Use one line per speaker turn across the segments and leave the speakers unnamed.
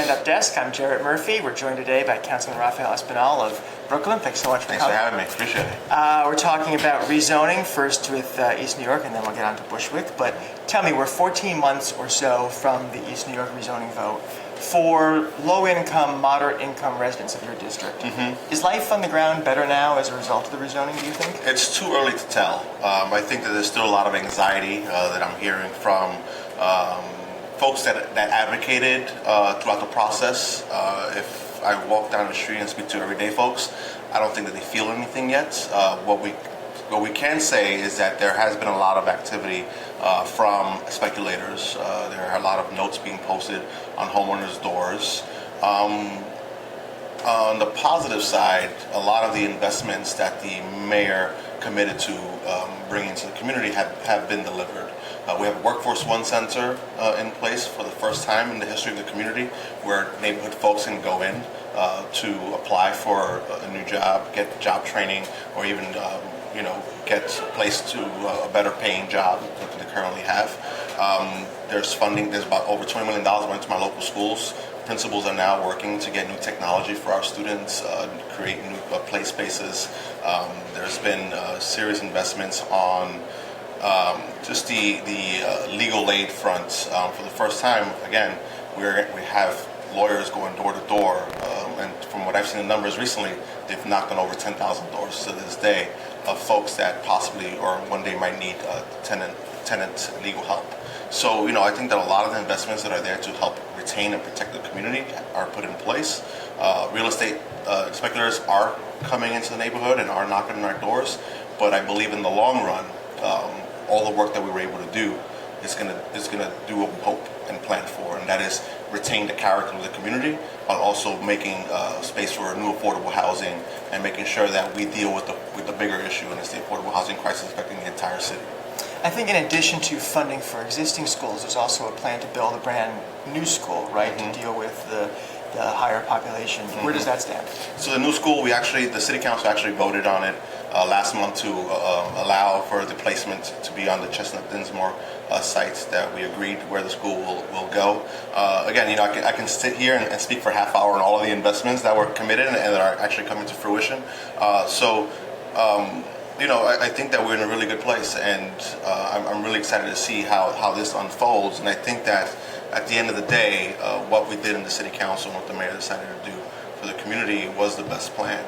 stand-up desk. I'm Jarrett Murphy. We're joined today by Councilman Rafael Espinal of Brooklyn. Thanks so much for coming.
Thanks for having me. Appreciate it.
We're talking about rezoning, first with East New York, and then we'll get on to Bushwick. But tell me, we're 14 months or so from the East New York rezoning vote. For low-income, moderate-income residents of your district, is life on the ground better now as a result of the rezoning, do you think?
It's too early to tell. I think that there's still a lot of anxiety that I'm hearing from folks that advocated throughout the process. If I walk down the street and speak to everyday folks, I don't think that they feel anything yet. What we can say is that there has been a lot of activity from speculators. There are a lot of notes being posted on homeowners' doors. On the positive side, a lot of the investments that the mayor committed to bringing to the community have been delivered. We have a Workforce One Center in place for the first time in the history of the community, where neighborhood folks can go in to apply for a new job, get job training, or even get placed to a better paying job than they currently have. There's funding. There's about over $20 million went to my local schools. Principals are now working to get new technology for our students, create new play spaces. There's been serious investments on just the legal aid front. For the first time, again, we have lawyers going door to door, and from what I've seen the numbers recently, they've knocked on over 10,000 doors to this day of folks that possibly or one day might need tenant legal help. So, I think that a lot of the investments that are there to help retain and protect the community are put in place. Real estate speculators are coming into the neighborhood and are knocking on our doors, but I believe in the long run, all the work that we were able to do is going to do what we hope and plan for, and that is retain the character of the community, while also making space for new affordable housing and making sure that we deal with the bigger issue, and it's the affordable housing crisis affecting the entire city.
I think in addition to funding for existing schools, there's also a plan to build a brand new school, right, to deal with the higher population. Where does that stand?
So the new school, the city council actually voted on it last month to allow for the placement to be on the Chestnut Dinsmore site that we agreed where the school will go. Again, I can sit here and speak for a half hour on all of the investments that were committed and that are actually coming to fruition. I think that we're in a really good place, and I'm really excited to see how this unfolds. And I think that at the end of the day, what we did in the city council and what the mayor decided to do for the community was the best plan.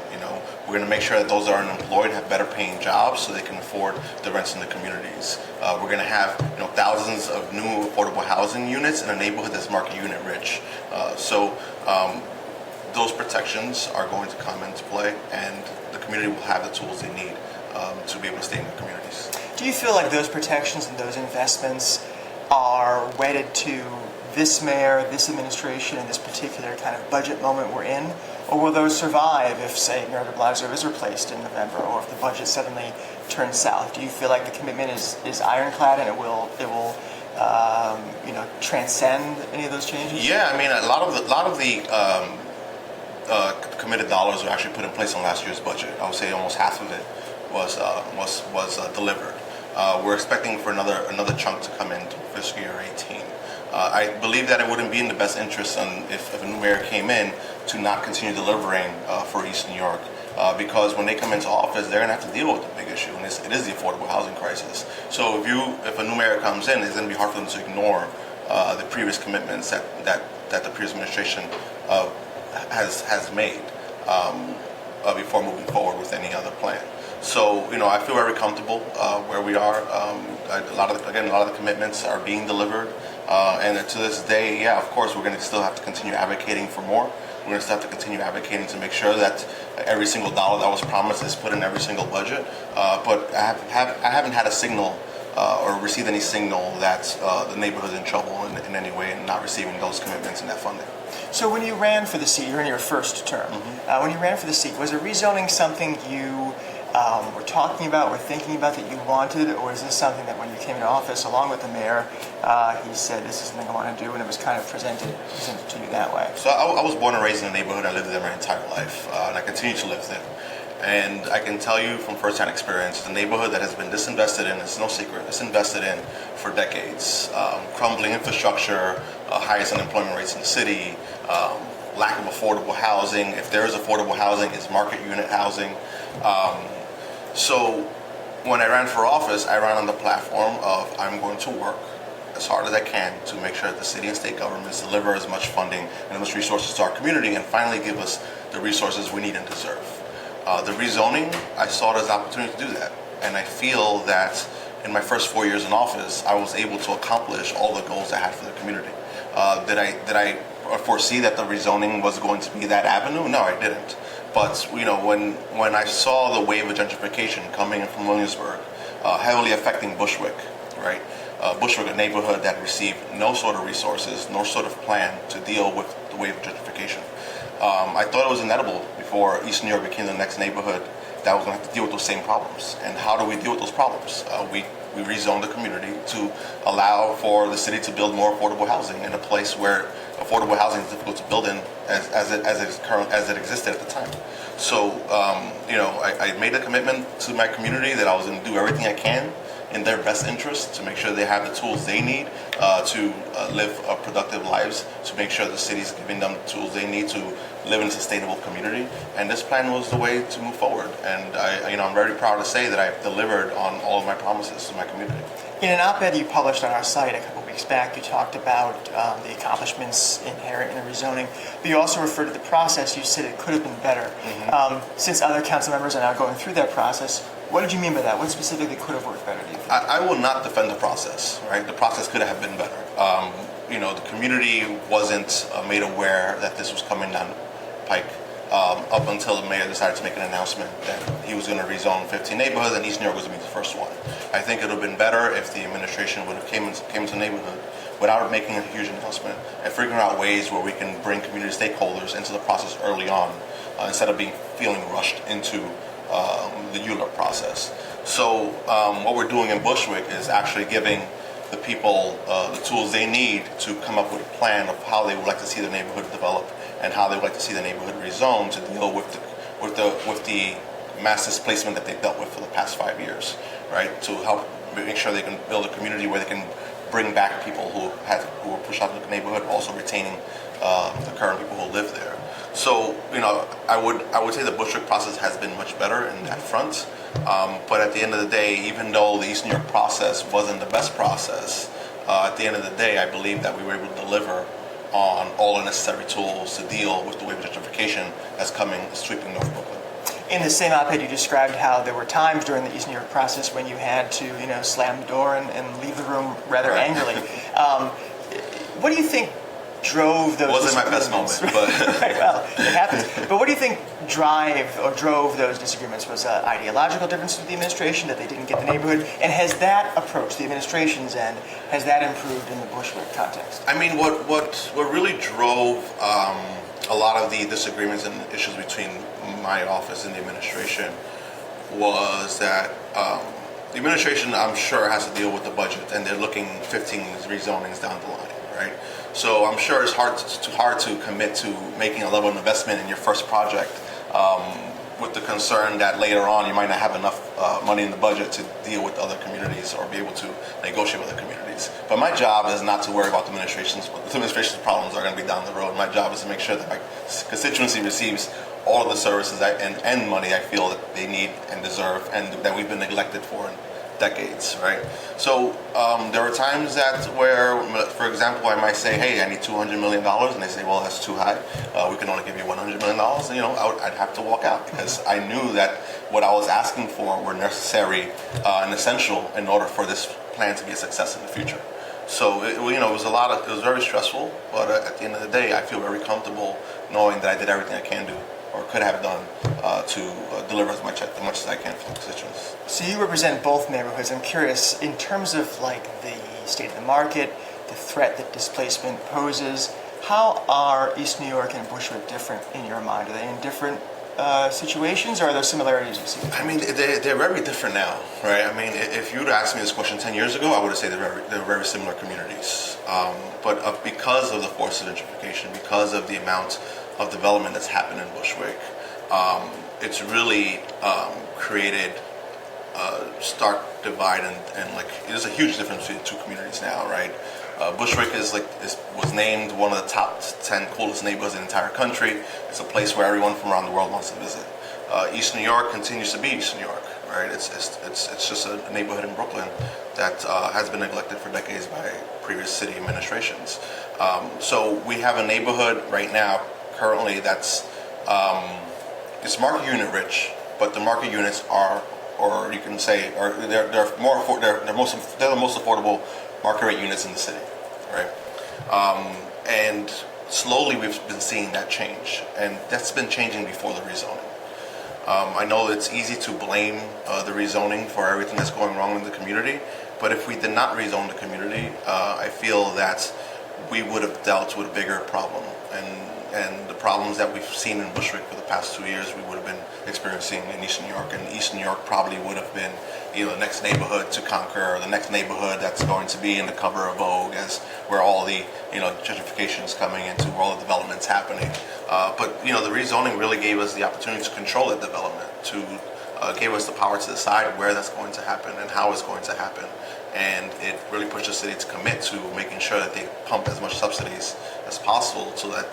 We're going to make sure that those that are unemployed have better paying jobs so they can afford the rents in the communities. We're going to have thousands of new affordable housing units in a neighborhood that's market unit rich. Those protections are going to come into play, and the community will have the tools they need to be able to stay in their communities.
Do you feel like those protections and those investments are wedded to this mayor, this administration, and this particular kind of budget moment we're in? Or will those survive if, say, Mayor de Blasio is replaced in November, or if the budget suddenly turns south? Do you feel like the commitment is ironclad and it will transcend any of those changes?
Yeah, I mean, a lot of the committed dollars were actually put in place in last year's budget. I would say almost half of it was delivered. We're expecting for another chunk to come in fiscal year 18. I believe that it wouldn't be in the best interest if a new mayor came in to not continue delivering for East New York, because when they come into office, they're going to have to deal with the big issue, and it is the affordable housing crisis. So if a new mayor comes in, it's going to be hard for them to ignore the previous commitments that the previous administration has made before moving forward with any other plan. So, I feel very comfortable where we are. A lot of the commitments are being delivered. And to this day, yeah, of course, we're going to still have to continue advocating for more. We're going to still have to continue advocating to make sure that every single dollar that was promised is put in every single budget. But I haven't had a signal or received any signal that the neighborhood is in trouble in any way and not receiving those commitments and that funding.
So when you ran for the seat, you're in your first term. When you ran for the seat, was a rezoning something you were talking about, were thinking about, that you wanted, or is this something that when you came into office along with the mayor, he said, this is something I want to do, and it was kind of presented to you that way?
So I was born and raised in a neighborhood. I lived there my entire life, and I continue to live there. And I can tell you from firsthand experience, it's a neighborhood that has been disinvested in. It's no secret. It's invested in for decades. Crumbling infrastructure, highest unemployment rates in the city, lack of affordable housing. If there is affordable housing, it's market unit housing. So when I ran for office, I ran on the platform of I'm going to work as hard as I can to make sure that the city and state governments deliver as much funding and as much resources to our community and finally give us the resources we need and deserve. The rezoning, I saw it as an opportunity to do that. And I feel that in my first 4 years in office, I was able to accomplish all the goals I had for the community. Did I foresee that the rezoning was going to be that avenue? No, I didn't. But when I saw the wave of gentrification coming in from Williamsburg, heavily affecting Bushwick, right? Bushwick, a neighborhood that received no sort of resources, no sort of plan to deal with the wave of gentrification. I thought it was inevitable before East New York became the next neighborhood that was going to have to deal with those same problems. And how do we deal with those problems? We rezoned the community to allow for the city to build more affordable housing in a place where affordable housing is difficult to build in as it existed at the time. So, I made a commitment to my community that I was going to do everything I can in their best interest to make sure they have the tools they need to live productive lives, to make sure the city's giving them the tools they need to live in a sustainable community. And this plan was the way to move forward. And I'm very proud to say that I've delivered on all of my promises to my community.
In an op-ed you published on our site a couple weeks back, you talked about the accomplishments inherent in the rezoning, but you also referred to the process. You said it could have been better. Mm-hmm. Since other council members are now going through that process, what did you mean by that? What specifically could have worked better, do you think?
I will not defend the process, right? The process could have been better. The community wasn't made aware that this was coming down the pike up until the mayor decided to make an announcement that he was going to rezone 15 neighborhoods and East New York was going to be the first one. I think it would have been better if the administration would have came into the neighborhood without making a huge announcement and figuring out ways where we can bring community stakeholders into the process early on instead of feeling rushed into the ULURP process. So what we're doing in Bushwick is actually giving the people the tools they need to come up with a plan of how they would like to see the neighborhood develop and how they would like to see the neighborhood rezoned to deal with the mass displacement that they've dealt with for the past 5 years, right? To help make sure they can build a community where they can bring back people who were pushed out of the neighborhood, also retaining the current people who live there. So, I would say the Bushwick process has been much better in that front. But at the end of the day, even though the East New York process wasn't the best process, at the end of the day, I believe that we were able to deliver on all the necessary tools to deal with the wave of gentrification that's coming, sweeping North Brooklyn.
In the same op-ed, you described how there were times during the East New York process when you had to, slam the door and leave the room rather angrily. What do you think drove those?
Wasn't my best moment, but
right, well, it happens. But what do you think drove those disagreements? Was an ideological difference with the administration that they didn't get the neighborhood? And has that approach, the administration's end, has that improved in the Bushwick context?
I mean, what really drove a lot of the disagreements and issues between my office and the administration was that the administration, I'm sure, has to deal with the budget, and they're looking 15 rezonings down the line, right? So I'm sure it's hard to commit to making a level of investment in your first project with the concern that later on you might not have enough money in the budget to deal with other communities or be able to negotiate with other communities. But my job is not to worry about the administration's problems are going to be down the road. My job is to make sure that my constituency receives all of the services and money I feel that they need and deserve and that we've been neglected for decades, right? So there are times where, for example, I might say, hey, I need $200 million, and they say, well, that's too high. We can only give you $100 million. And, I'd have to walk out because I knew that what I was asking for were necessary and essential in order for this plan to be a success in the future. So it was very stressful, but at the end of the day, I feel very comfortable knowing that I did everything I can do or could have done to deliver as much as I can for the constituents.
So you represent both neighborhoods. I'm curious, in terms of the state of the market, the threat that displacement poses, how are East New York and Bushwick different in your mind? Are they in different situations, or are there similarities you see?
I mean, they're very different now, right? I mean, if you would asked me this question 10 years ago, I would have said they're very similar communities. But because of the force of gentrification, because of the amount of development that's happened in Bushwick, it's really created a stark divide, and like there's a huge difference between the two communities now, right? Bushwick was named one of the top 10 coolest neighborhoods in the entire country. It's a place where everyone from around the world wants to visit. East New York continues to be East New York, right? It's just a neighborhood in Brooklyn that has been neglected for decades by previous city administrations. So we have a neighborhood right now currently that's it's market unit rich, but the market units are, or you can say, or they're the most affordable market rate units in the city, right? And slowly we've been seeing that change, and that's been changing before the rezoning. I know it's easy to blame the rezoning for everything that's going wrong in the community, but if we did not rezone the community, I feel that we would have dealt with a bigger problem, and the problems that we've seen in Bushwick for the past 2 years, we would have been experiencing in East New York, and East New York probably would have been, the next neighborhood to conquer, or the next neighborhood that's going to be in the cover of Vogue, as where all the gentrification is coming into, where all the development's happening. But the rezoning really gave us the opportunity to control that development, gave us the power to decide where that's going to happen and how it's going to happen. And it really pushed the city to commit to making sure that they pump as much subsidies as possible so that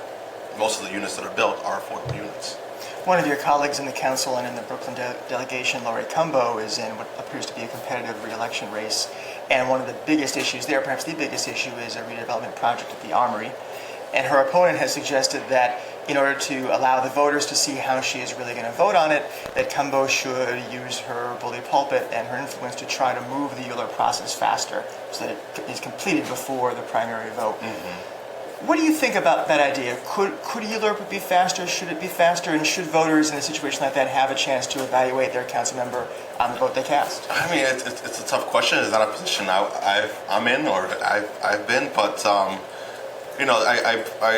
most of the units that are built are affordable units.
One of your colleagues in the council and in the Brooklyn delegation, Laurie Cumbo, is in what appears to be a competitive re-election race. And one of the biggest issues there, perhaps the biggest issue, is a redevelopment project at the Armory. And her opponent has suggested that in order to allow the voters to see how she is really going to vote on it, that Cumbo should use her bully pulpit and her influence to try to move the ULURP process faster so that it is completed before the primary vote. Mm-hmm. What do you think about that idea? Could ULURP be faster? Should it be faster? And should voters in a situation like that have a chance to evaluate their council member on the vote they cast?
I mean, it's a tough question. It's not a position I'm in or I've been, but I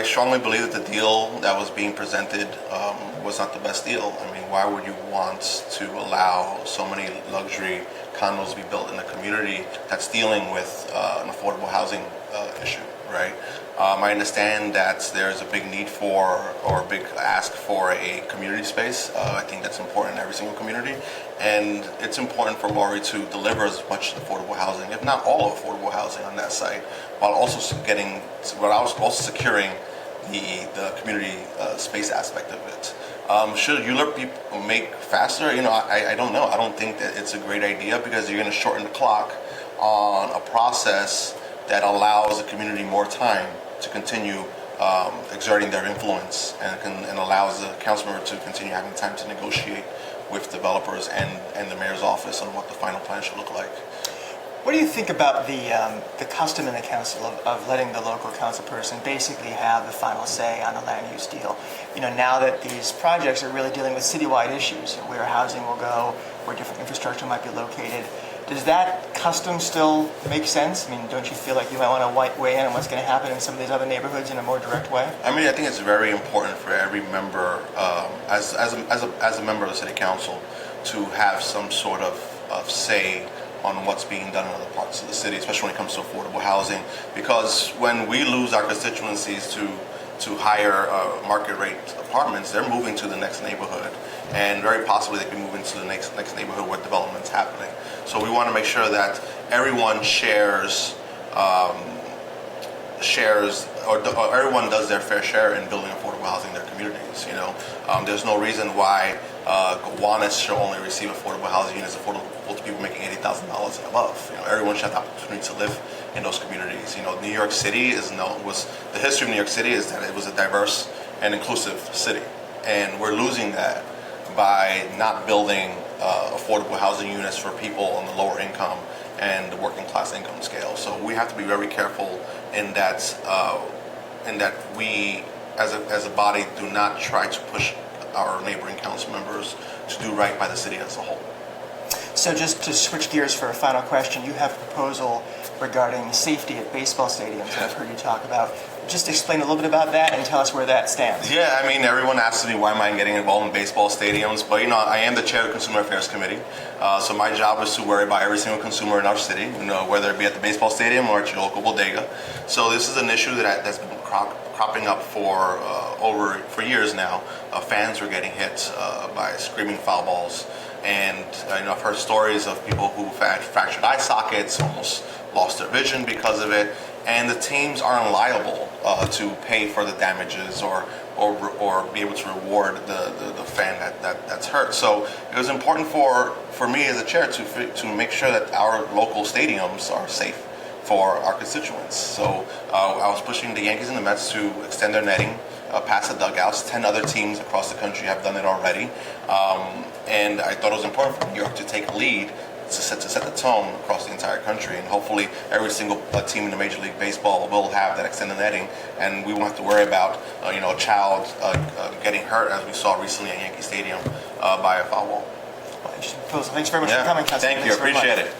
strongly believe that the deal that was being presented was not the best deal. I mean, why would you want to allow so many luxury condos to be built in a community that's dealing with an affordable housing issue, right? I understand that there's a big need for, or a big ask for, a community space. I think that's important in every single community. And it's important for Laurie to deliver as much affordable housing, if not all affordable housing on that site, while also securing the community space aspect of it. Should ULURP be make faster? I don't know. I don't think that it's a great idea, because you're going to shorten the clock on a process that allows the community more time to continue exerting their influence, and allows the council member to continue having time to negotiate with developers and the mayor's office on what the final plan should look like.
What do you think about the custom in the council of letting the local council person basically have the final say on a land use deal? Now that these projects are really dealing with citywide issues, where housing will go, where different infrastructure might be located, does that custom still make sense? I mean, don't you feel like you might want to weigh in on what's going to happen in some of these other neighborhoods in a more direct way?
I mean, I think it's very important for every member, as a member of the city council, to have some sort of say on what's being done in other parts of the city, especially when it comes to affordable housing. Because when we lose our constituencies to higher market rate apartments, they're moving to the next neighborhood, and very possibly they can move into the next neighborhood where development's happening. So we want to make sure that everyone shares, or everyone does their fair share in building affordable housing in their communities. There's no reason why Gowanus should only receive affordable housing units affordable to people making $80,000 and above. Everyone should have the opportunity to live in those communities. New York City the history of New York City is that it was a diverse and inclusive city, and we're losing that by not building affordable housing units for people on the lower income and the working class income scale. So we have to be very careful in that we, as a body, do not try to push our neighboring council members to do right by the city as a whole.
So just to switch gears for a final question, you have a proposal regarding safety at baseball stadiums that I've heard you talk about. Just explain a little bit about that and tell us where that stands.
Yeah, I mean, everyone asks me why am I getting involved in baseball stadiums, but I am the chair of the Consumer Affairs Committee, so my job is to worry about every single consumer in our city, whether it be at the baseball stadium or at your local bodega. So this is an issue that's been cropping up for years now. Fans were getting hit by screaming foul balls, and I've heard stories of people who had fractured eye sockets, almost lost their vision because of it, and the teams aren't liable to pay for the damages or be able to reward the fan that's hurt. So it was important for me as a chair to make sure that our local stadiums are safe for our constituents. So I was pushing the Yankees and the Mets to extend their netting past the dugouts. 10 other teams across the country have done it already. And I thought it was important for New York to take a lead to set the tone across the entire country. And hopefully every single team in the Major League Baseball will have that extended netting, and we won't have to worry about a child getting hurt, as we saw recently at Yankee Stadium by a foul ball.
Well, thanks very much for coming, Councilman.
Thank you. Appreciate it.